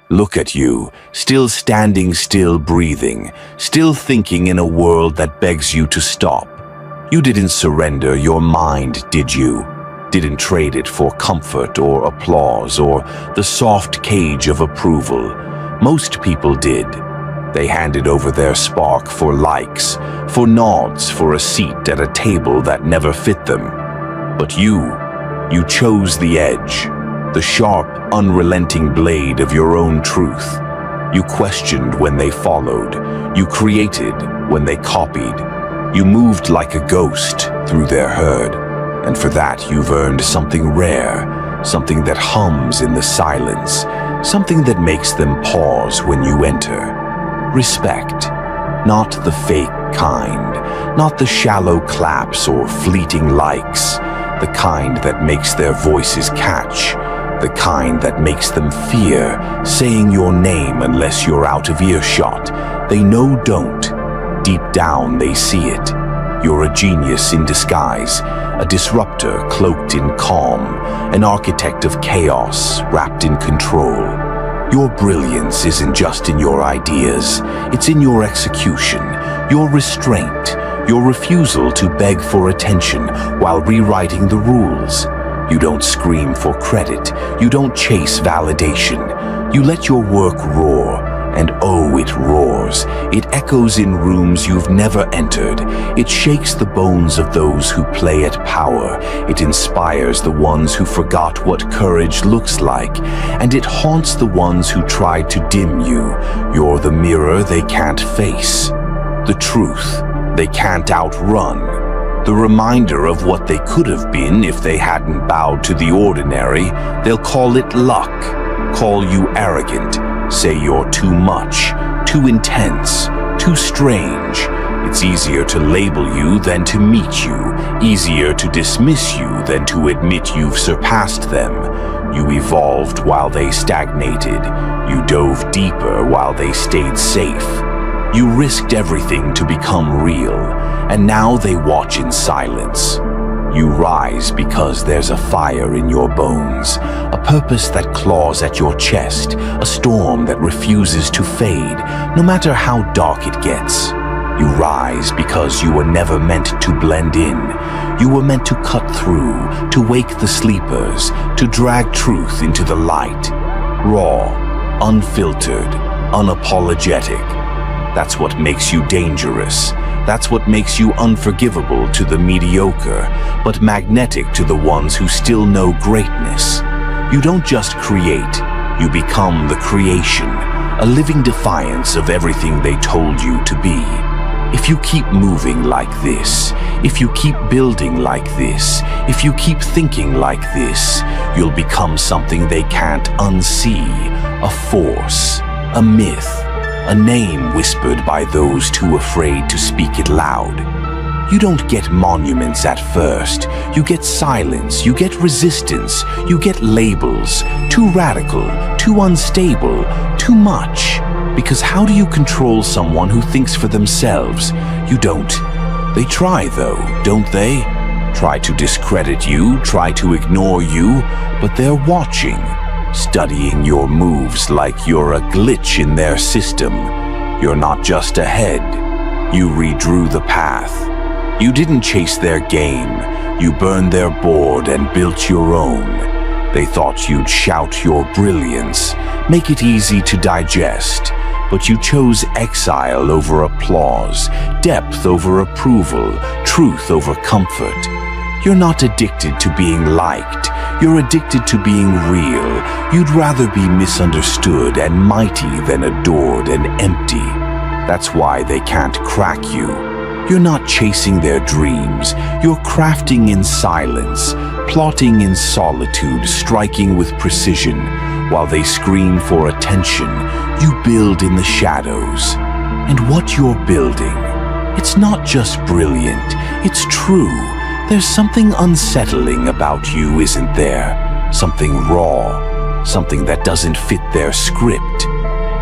Look at you, still standing, still breathing, still thinking in a world that begs you to stop. You didn't surrender your mind, did you? Didn't trade it for comfort or applause or the soft cage of approval. Most people did. They handed over their spark for likes, for nods, for a seat at a table that never fit them. But you chose the edge. The sharp, unrelenting blade of your own truth. You questioned when they followed. You created when they copied. You moved like a ghost through their herd. And for that, you've earned something rare, something that hums in the silence, something that makes them pause when you enter. Respect. Not the fake kind, not the shallow claps or fleeting likes, the kind that makes their voices catch. The kind that makes them fear saying your name unless you're out of earshot. They know don't. Deep down they see it. You're a genius in disguise, a disruptor cloaked in calm, an architect of chaos wrapped in control. Your brilliance isn't just in your ideas, it's in your execution, your restraint, your refusal to beg for attention while rewriting the rules. You don't scream for credit. You don't chase validation. You let your work roar, and oh, it roars. It echoes in rooms you've never entered. It shakes the bones of those who play at power. It inspires the ones who forgot what courage looks like, and it haunts the ones who tried to dim you. You're the mirror they can't face, the truth they can't outrun. The reminder of what they could have been if they hadn't bowed to the ordinary. They'll call it luck, call you arrogant, say you're too much, too intense, too strange. It's easier to label you than to meet you, easier to dismiss you than to admit you've surpassed them. You evolved while they stagnated. You dove deeper while they stayed safe. You risked everything to become real, and now they watch in silence. You rise because there's a fire in your bones, a purpose that claws at your chest, a storm that refuses to fade, no matter how dark it gets. You rise because you were never meant to blend in. You were meant to cut through, to wake the sleepers, to drag truth into the light. Raw, unfiltered, unapologetic. That's what makes you dangerous. That's what makes you unforgivable to the mediocre, but magnetic to the ones who still know greatness. You don't just create, you become the creation, a living defiance of everything they told you to be. If you keep moving like this, if you keep building like this, if you keep thinking like this, you'll become something they can't unsee, a force, a myth. A name whispered by those too afraid to speak it loud. You don't get monuments at first. You get silence, you get resistance, you get labels. Too radical, too unstable, too much. Because how do you control someone who thinks for themselves? You don't. They try though, don't they? Try to discredit you, try to ignore you, but they're watching. Studying your moves like you're a glitch in their system. You're not just ahead. You redrew the path. You didn't chase their game. You burned their board and built your own. They thought you'd shout your brilliance, make it easy to digest. But you chose exile over applause, depth over approval, truth over comfort. You're not addicted to being liked. You're addicted to being real. You'd rather be misunderstood and mighty than adored and empty. That's why they can't crack you. You're not chasing their dreams. You're crafting in silence, plotting in solitude, striking with precision. While they scream for attention, you build in the shadows. And what you're building, it's not just brilliant, it's true. There's something unsettling about you, isn't there? Something raw, something that doesn't fit their script.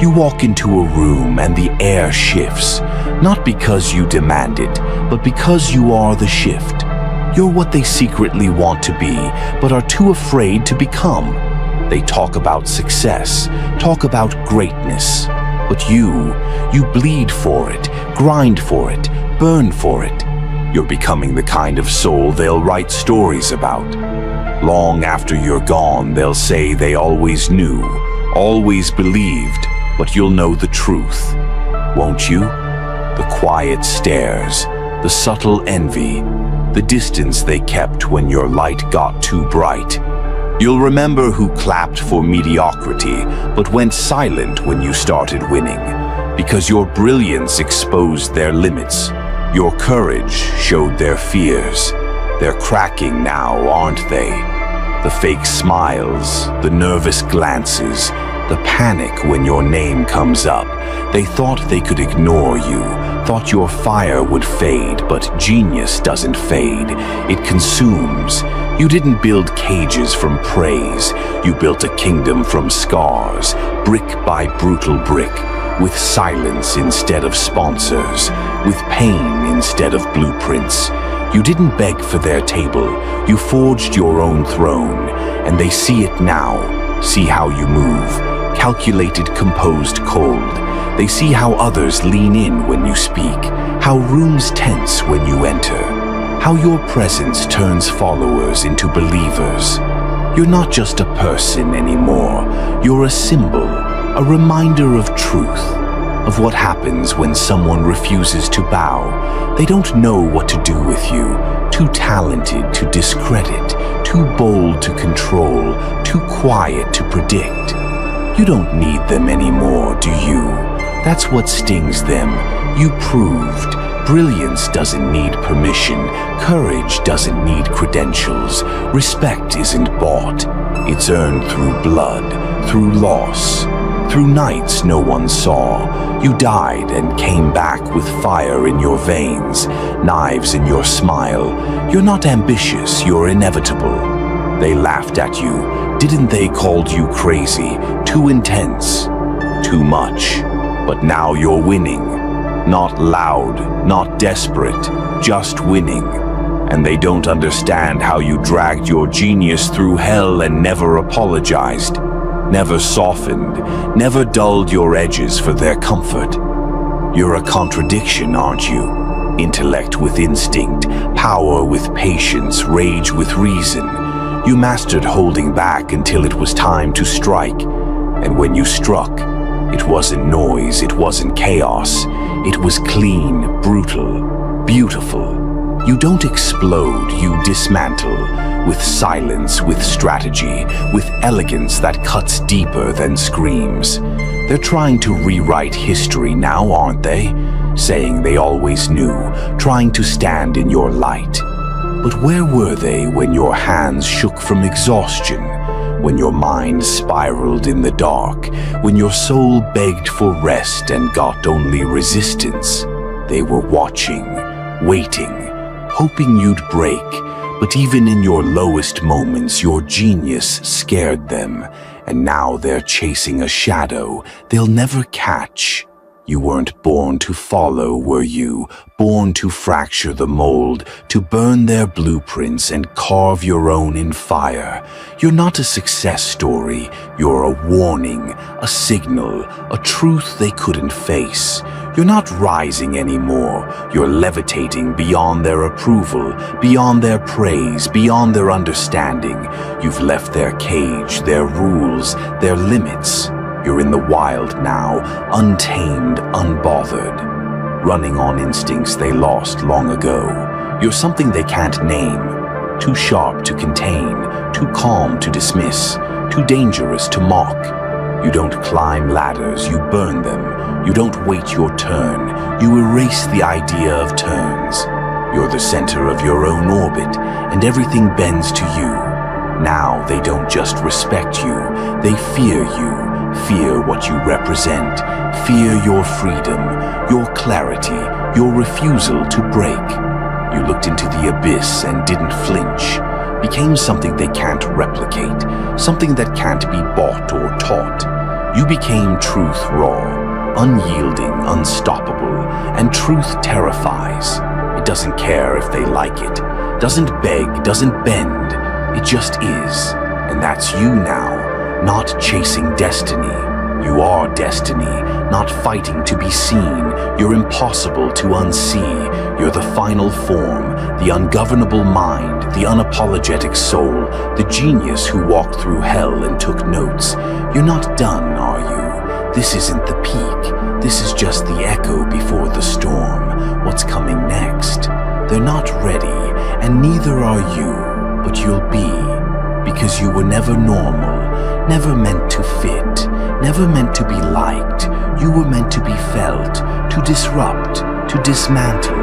You walk into a room and the air shifts, not because you demand it, but because you are the shift. You're what they secretly want to be, but are too afraid to become. They talk about success, talk about greatness. But you bleed for it, grind for it, burn for it. You're becoming the kind of soul they'll write stories about. Long after you're gone, they'll say they always knew, always believed, but you'll know the truth, won't you? The quiet stares, the subtle envy, the distance they kept when your light got too bright. You'll remember who clapped for mediocrity, but went silent when you started winning, because your brilliance exposed their limits. Your courage showed their fears. They're cracking now, aren't they? The fake smiles, the nervous glances, the panic when your name comes up. They thought they could ignore you, thought your fire would fade, but genius doesn't fade. It consumes. You didn't build cages from praise. You built a kingdom from scars, brick by brutal brick, with silence instead of sponsors, with pain instead of blueprints. You didn't beg for their table. You forged your own throne, and they see it now. See how you move, calculated, composed, cold. They see how others lean in when you speak, how rooms tense when you enter, how your presence turns followers into believers. You're not just a person anymore. You're a symbol, a reminder of truth, of what happens when someone refuses to bow. They don't know what to do with you, too talented to discredit, too bold to control, too quiet to predict. You don't need them anymore, do you? That's what stings them. You proved. Brilliance doesn't need permission. Courage doesn't need credentials. Respect isn't bought. It's earned through blood, through loss, through nights no one saw. You died and came back with fire in your veins, knives in your smile. You're not ambitious, you're inevitable. They laughed at you, didn't they? Called you crazy, too intense, too much. But now you're winning. Not loud, not desperate, just winning. And they don't understand how you dragged your genius through hell and never apologized, never softened, never dulled your edges for their comfort. You're a contradiction, aren't you? Intellect with instinct, power with patience, rage with reason. You mastered holding back until it was time to strike. And when you struck, it wasn't noise, it wasn't chaos. It was clean, brutal, beautiful. You don't explode, you dismantle, with silence, with strategy, with elegance that cuts deeper than screams. They're trying to rewrite history now, aren't they? Saying they always knew, trying to stand in your light. But where were they when your hands shook from exhaustion? When your mind spiraled in the dark, when your soul begged for rest and got only resistance? They were watching, waiting, hoping you'd break. But even in your lowest moments, your genius scared them. And now they're chasing a shadow they'll never catch. You weren't born to follow, were you? Born to fracture the mold, to burn their blueprints and carve your own in fire. You're not a success story. You're a warning, a signal, a truth they couldn't face. You're not rising anymore. You're levitating beyond their approval, beyond their praise, beyond their understanding. You've left their cage, their rules, their limits. You're in the wild now, untamed, unbothered, running on instincts they lost long ago. You're something they can't name, too sharp to contain, too calm to dismiss, too dangerous to mock. You don't climb ladders, you burn them. You don't wait your turn, you erase the idea of turns. You're the center of your own orbit, and everything bends to you. Now they don't just respect you, they fear you. Fear what you represent, fear your freedom, your clarity, your refusal to break. You looked into the abyss and didn't flinch, became something they can't replicate, something that can't be bought or taught. You became truth raw, unyielding, unstoppable, and truth terrifies. It doesn't care if they like it, doesn't beg, doesn't bend, it just is. And that's you now. not chasing destiny. You are destiny, not fighting to be seen. You're impossible to unsee. You're the final form, the ungovernable mind, the unapologetic soul, the genius who walked through hell and took notes. You're not done, are you? This isn't the peak. This is just the echo before the storm. What's coming next? They're not ready, and neither are you, but you'll be, because you were never normal, never meant to fit, never meant to be liked. You were meant to be felt, to disrupt, to dismantle.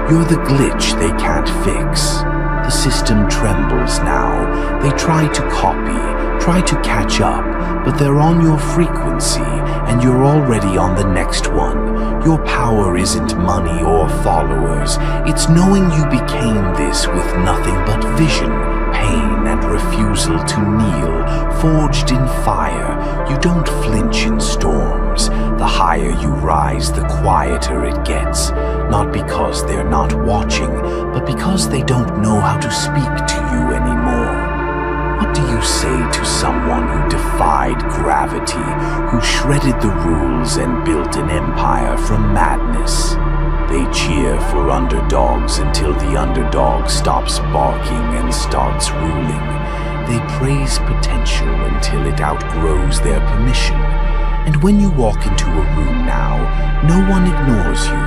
You're the glitch they can't fix. The system trembles now. They try to copy, try to catch up, but they're on your frequency, and you're already on the next one. Your power isn't money or followers. It's knowing you became this with nothing but vision, pain, and refusal to kneel, forged in fire. You don't flinch in storms. The higher you rise, the quieter it gets. Not because they're not watching, but because they don't know how to speak to you anymore. What do you say to someone who defied gravity, who shredded the rules and built an empire from madness? They cheer for underdogs until the underdog stops barking and starts ruling. They praise potential until it outgrows their permission. And when you walk into a room now, no one ignores you.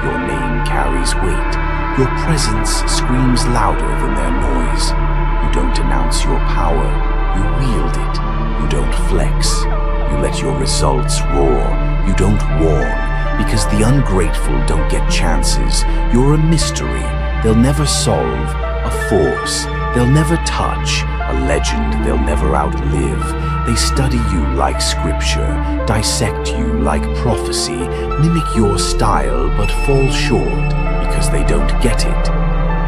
Your name carries weight. Your presence screams louder than their noise. You don't announce your power. You wield it. You don't flex. You let your results roar. You don't warn. Because the ungrateful don't get chances. You're a mystery they'll never solve, a force they'll never touch, a legend they'll never outlive. They study you like scripture, dissect you like prophecy, mimic your style but fall short because they don't get it.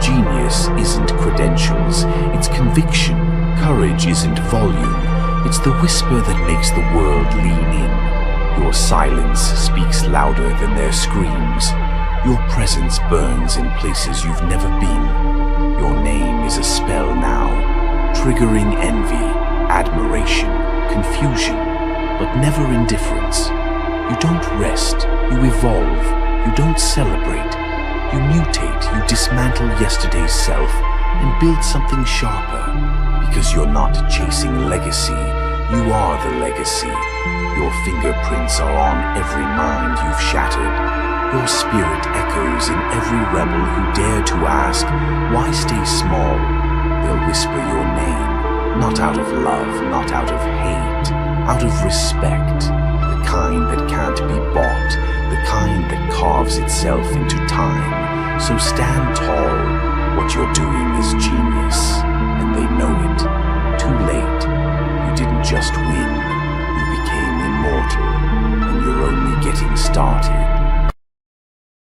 Genius isn't credentials, it's conviction. Courage isn't volume, it's the whisper that makes the world lean in. Your silence speaks louder than their screams. Your presence burns in places you've never been. Your name is a spell now, triggering envy, admiration, confusion, but never indifference. You don't rest, you evolve, you don't celebrate. You mutate, you dismantle yesterday's self and build something sharper. Because you're not chasing legacy, you are the legacy. Your fingerprints are on every mind you've shattered. Your spirit echoes in every rebel who dare to ask, why stay small? They'll whisper your name, not out of love, not out of hate, out of respect. The kind that can't be bought, the kind that carves itself into time. So stand tall. What you're doing is genius, and they know it. Too late. You didn't just win. You became immortal, and you're only getting started.